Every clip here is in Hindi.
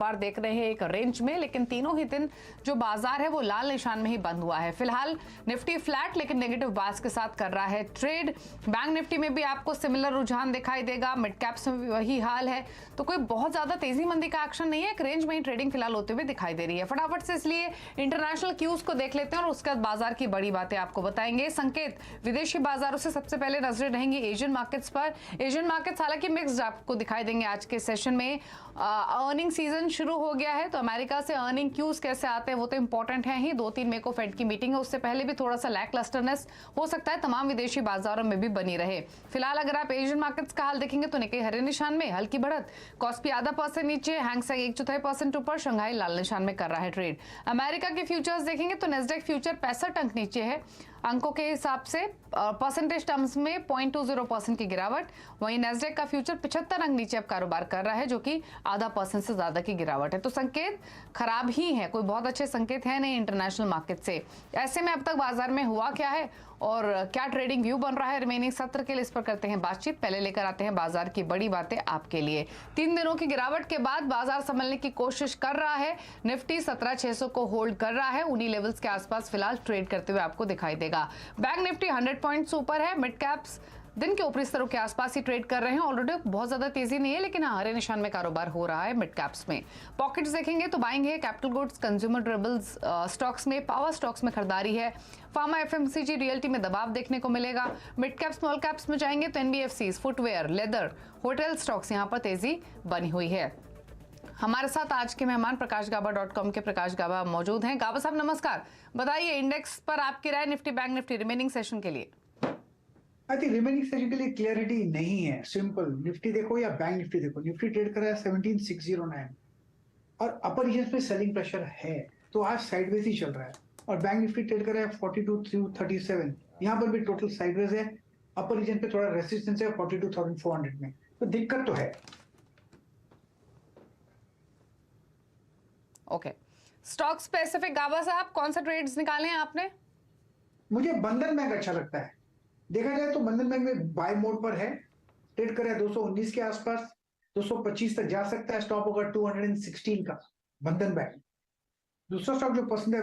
बार देख रहे हैं एक रेंज में, लेकिन तीनों ही दिन जो बाजार है वो लाल निशान में ही बंद हुआ है। फिलहाल निफ्टी फ्लैट लेकिन नेगेटिव बास के साथ कर रहा है ट्रेड। बैंक निफ्टी में भी आपको सिमिलर रुझान दिखाई देगा, मिड कैप्स में भी वही हाल है, तो कोई बहुत ज्यादा तेजी मंदी का एक्शन नहीं है, एक रेंज में ही ट्रेडिंग फिलहाल होते हुए दिखाई दे रही है। फटाफट से इसलिए इंटरनेशनल क्यूज को देख लेते हैं और उसके बाद बाजार की बड़ी बातें आपको बताएंगे। संकेत विदेशी बाजारों से सबसे पहले नजरें रहेंगी एशियन मार्केट्स पर। एशियन मार्केट्स हालांकि मिक्स्ड आपको दिखाई देंगे आज के सेशन में। अर्निंग सीजन शुरू हो गया है, तो अमेरिका से अर्निंग क्यूज कैसे आते हैं वो तो इंपॉर्टेंट है ही। 2-3 मई को फेड की मीटिंग है, उससे पहले भी थोड़ा सा लैकलस्टरनेस हो सकता है तमाम विदेशी बाजारों में भी बनी रहे। फिलहाल अगर आप एशियन मार्केट्स का हाल देखेंगे तो निक्केई हरे निशान में, हल्की बढ़त, कॉस्पी आधा % नीचे, हैंगसेंग 1/4% ऊपर, शंघाई लाल निशान में कर रहा है ट्रेड। अमेरिका के फ्यूचर्स देखेंगे तो नेस्डेक फ्यूचर 65 अंक नीचे है अंकों के हिसाब से, परसेंटेज टर्म्स में 0.20% की गिरावट। वहीं नेस्डेक का फ्यूचर 75 अंक नीचे अब कारोबार कर रहा है, जो कि आधा % से ज्यादा की गिरावट है। तो संकेत खराब ही है, कोई बहुत अच्छे संकेत है नहीं इंटरनेशनल मार्केट से। ऐसे में अब तक बाजार में हुआ क्या है और क्या ट्रेडिंग व्यू बन रहा है रिमेनिंग सत्र के लिए, इस पर करते हैं बातचीत। पहले लेकर आते हैं बाजार की बड़ी बातें आपके लिए। 3 दिनों की गिरावट के बाद बाजार संभलने की कोशिश कर रहा है। निफ्टी 17,600 को होल्ड कर रहा है, उन्हीं लेवल्स के आसपास फिलहाल ट्रेड करते हुए आपको दिखाई देगा। बैंक निफ्टी 100 पॉइंट्स ऊपर है, मिड कैप्स दिन के ऊपरी स्तरों के आसपास ही ट्रेड कर रहे हैं। ऑलरेडी बहुत ज्यादा तेजी नहीं है, लेकिन हरे निशान में कारोबार हो रहा है मिड कैप्स में। पॉकेट्स देखेंगे तो बाइंग है capital goods, consumer durables stocks में, पावर स्टॉक्स में खरीदारी है, फार्मा, एफएमसीजी, रियल्टी में दबाव देखने को मिलेगा। मिड कैप स्मॉल कैप्स में जाएंगे तो NBFC, footwear, leather, hotel stocks यहां पर तेजी बनी हुई है। हमारे साथ आज के मेहमान प्रकाशगाबा.com के प्रकाश गाबा मौजूद हैं। गाबा साहब नमस्कार, बताइए इंडेक्स पर आपकी राय, Nifty bank Nifty remaining session के लिए। आई थिंक रिमेनिंग सेशन के लिए क्लियरिटी नहीं है। सिंपल, निफ्टी देखो या बैंक निफ्टी देखो, निफ्टी ट्रेड कर रहा है 17,609 और अपर रीजन पे सेलिंग प्रेशर है, तो आज साइडवेज ही चल रहा है। और बैंक निफ्टी ट्रेड कर रहा है 42,337, यहाँ पर भी टोटल साइडवेज है। अपर रीजन पे थोड़ा रेसिस्टेंस है 42,400 में, तो दिक्कत तो है। ओके, स्टॉक स्पेसिफिक गाबा साहब कौन सा ट्रेड्स निकाले हैं आपने? मुझे बंधन बैंक अच्छा लगता है। देखा जाए तो बंधन बैंक में बाय मोड पर है, ट्रेड कर रहा है 219 के आसपास, 225 तक जा सकता है, स्टॉप होगा 216 का बंधन बैंक। दूसरा स्टॉक जो पसंद है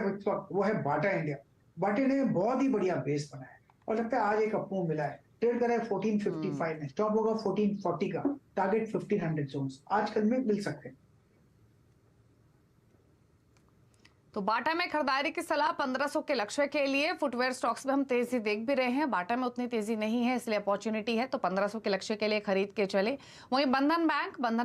वो है बाटा इंडिया। बाटा इंडिया में बहुत ही बढ़िया बेस बना है और लगता है आज एक अपमूव मिला है। ट्रेड कर रहा है 1455 में, स्टॉप होगा 1440 का, टारगेट 1500 जोन्स आजकल में मिल सकते हैं। तो बाटा में खरीदारी की सलाह 1500 के लक्ष्य के लिए। फुटवेयर स्टॉक्स में हम तेजी देख भी रहे हैं, बाटा में उतनी तेजी नहीं है, इसलिए अपॉर्चुनिटी है, तो 1500 के लक्ष्य के लिए खरीद के चले। वहीं बंधन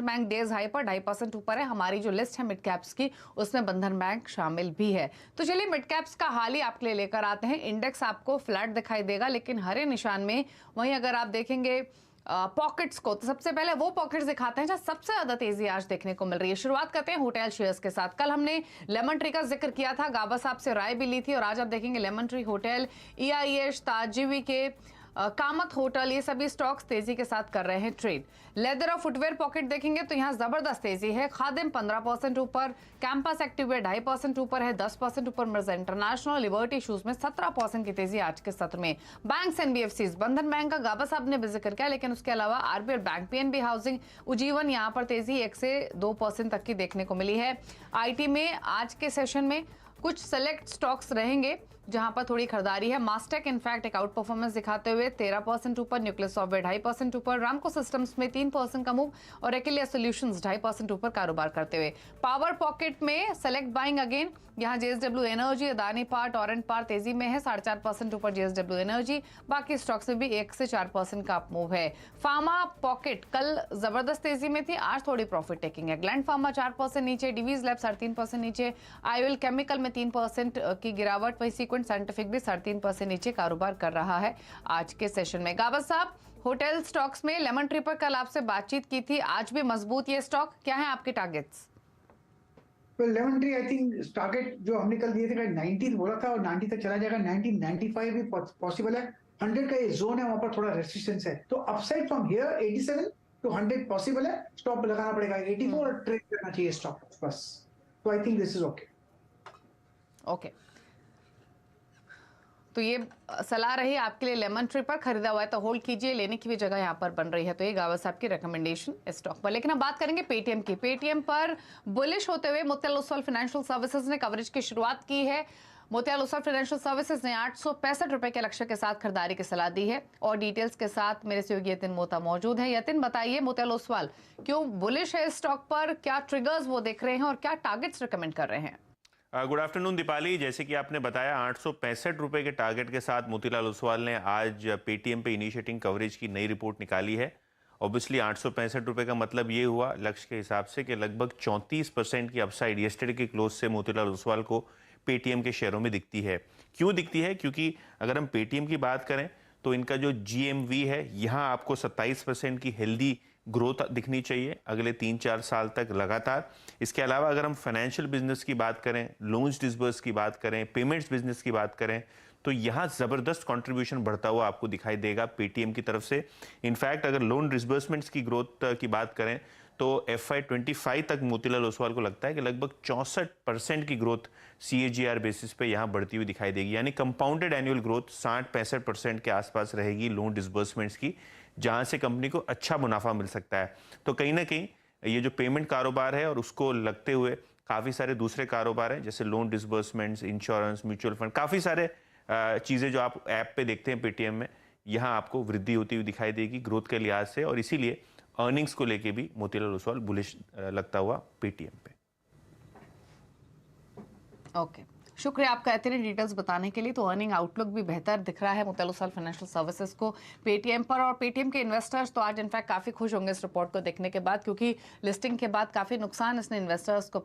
बैंक डेज हाई पर 2.5% ऊपर है। हमारी जो लिस्ट है मिड कैप्स की, उसमें बंधन बैंक शामिल भी है। तो चलिए मिड कैप्स का हाल ही आपके लिए लेकर आते हैं। इंडेक्स आपको फ्लैट दिखाई देगा लेकिन हरे निशान में। वहीं अगर आप देखेंगे पॉकेट्स को, तो सबसे पहले वो पॉकेट्स दिखाते हैं जहां सबसे ज्यादा तेजी आज देखने को मिल रही है। शुरुआत करते हैं होटल शेयर्स के साथ। कल हमने लेमन ट्री का जिक्र किया था, गाबा साहब से राय भी ली थी, और आज आप देखेंगे लेमन ट्री, होटल, EIH, ताज जीवीके, कामत होटल, ये सभी स्टॉक्स तेजी के साथ कर रहे हैं ट्रेड। लेदर और फुटवेयर पॉकेट देखेंगे तो यहाँ जबरदस्त तेजी है। खादिम 15% ऊपर, कैंपस एक्टिववेयर 2.5% ऊपर है, 10% ऊपर मिर्जा इंटरनेशनल, लिबर्टी शूज में 17% की तेजी आज के सत्र में। बैंक्स, एनबीएफसीज, बंधन बैंक का गाबा साहब ने भी जिक्र किया, लेकिन उसके अलावा RBL bank, PNB housing, Ujjivan, यहाँ पर तेजी 1 से 2% तक की देखने को मिली है। आईटी में आज के सेशन में कुछ सेलेक्ट स्टॉक्स रहेंगे जहां पर थोड़ी खरीदारी है। मास्टेक इनफैक्ट एक आउट परफॉर्मेंस दिखाते हुए 13% ऊपर, न्यूक्लियस सॉफ्टवेयर 2.5% ऊपर, रामको सिस्टम्स में 3% का मूव और एकिलिया सॉल्यूशंस 2.5% ऊपर कारोबार करते हुए। पावर पॉकेट में सेलेक्ट बाइंग अगेन, यहां JSW energy, Adani power, torrent power तेजी में है, 4.5% ऊपर जेएसडब्ल्यू एनर्जी। बाकी स्टॉक्स में भी 1 से 4% का मूव है। फार्मा पॉकेट कल जबरदस्त तेजी में थी, आज थोड़ी प्रॉफिट टेकिंग है। ग्लैंड फार्मा 4% नीचे, डिवीज लैब 3.5% नीचे, आईओएल केमिकल में 3% की गिरावट, वही सीक्वेंट साइंटिफिक भी 3.5% नीचे कारोबार कर रहा है आज के सेशन में। गाबा साहब, होटल स्टॉक्स में लेमन ट्री पर कल आपसे बातचीत की थी, आज भी मजबूत ये स्टॉक, क्या है आपके targets? Lemon tree I think target जो हमने कल दिए थे 90 बोला था और 90 तक चला जाएगा, 1995 भी पॉसिबल है। 100 का ये जोन है, वहां पर थोड़ा रेसिस्टेंस है, तो upside from here 87 to 100 possible है। स्टॉप लगाना पड़ेगा 84 और ट्रेड करना चाहिए स्टॉप बस। तो I think this is okay. Okay, तो ये सलाह रही आपके लिए लेमन ट्री पर, खरीदा हुआ है तो होल्ड कीजिए, लेने की भी जगह यहाँ पर बन रही है, तो ये गावा साहब की रिकमेंडेशन इस स्टॉक पर। लेकिन अब बात करेंगे पेटीएम की। पेटीएम पर बुलिश होते हुए मोतीलाल ओसवाल फाइनेंशियल सर्विसेज ने कवरेज की शुरुआत की है। मोतीलाल ओसवाल फाइनेंशियल सर्विसेज ने 865 रुपए के लक्ष्य के साथ खरीदारी की सलाह दी है। और डिटेल्स के साथ मेरे सहयोगी यतिन मोहता मौजूद है। यतिन, बताइए मोतीलाल ओसवाल क्यों बुलिश है इस स्टॉक पर, क्या ट्रिगर्स वो देख रहे हैं और क्या टारगेट्स रिकमेंड कर रहे हैं? Good afternoon Deepali. जैसे कि आपने बताया 865 रुपए के टारगेट के साथ मोतीलाल ओसवाल ने आज पेटीएम पे इनिशिएटिंग कवरेज की नई रिपोर्ट निकाली है। ऑब्वियसली 865 रुपए का मतलब ये हुआ लक्ष्य के हिसाब से कि लगभग 34% की अपसाइड यस्टरडे के क्लोज से मोतीलाल ओसवाल को पेटीएम के शेयरों में दिखती है। क्यों दिखती है? क्योंकि अगर हम पेटीएम की बात करें तो इनका जो जीएमवी है यहाँ आपको 27% की हेल्दी ग्रोथ दिखनी चाहिए अगले 3-4 साल तक लगातार। इसके अलावा अगर हम फाइनेंशियल बिजनेस की बात करें, लोन्स डिसबर्स की बात करें, पेमेंट्स बिजनेस की बात करें, तो यहाँ ज़बरदस्त कंट्रीब्यूशन बढ़ता हुआ आपको दिखाई देगा पेटीएम की तरफ से। इनफैक्ट अगर लोन डिसबर्समेंट्स की ग्रोथ की बात करें तो FY25 तक मोतीलाल ओसवाल को लगता है कि लगभग 64% की ग्रोथ CAGR बेसिस पे यहाँ बढ़ती हुई दिखाई देगी। यानी कंपाउंडेड एनुअल ग्रोथ 60-65% के आसपास रहेगी लोन डिसबर्समेंट्स की, जहाँ से कंपनी को अच्छा मुनाफा मिल सकता है। तो कहीं ना कहीं ये जो पेमेंट कारोबार है और उसको लगते हुए काफ़ी सारे दूसरे कारोबार हैं जैसे loan disbursements, insurance, mutual fund, काफ़ी सारे चीज़ें जो आप ऐप पे देखते हैं पेटीएम में, यहाँ आपको वृद्धि होती हुई दिखाई देगी ग्रोथ के लिहाज से। और इसीलिए अर्निंग्स को लेके भी मोतीलाल ओसवाल बुलिश लगता हुआ पेटीएम पे। ओके, शुक्रिया आपका इतनी डिटेल्स बताने के लिए। तो अर्निंग आउटलुक भी बेहतर दिख रहा है मोतीलाल ओसवाल फाइनेंशियल सर्विसेज को पेटीएम पर। और पेटीएम के इन्वेस्टर्स तो आज इनफैक्ट काफ़ी खुश होंगे इस रिपोर्ट को देखने के बाद, क्योंकि लिस्टिंग के बाद काफ़ी नुकसान इसने इन्वेस्टर्स को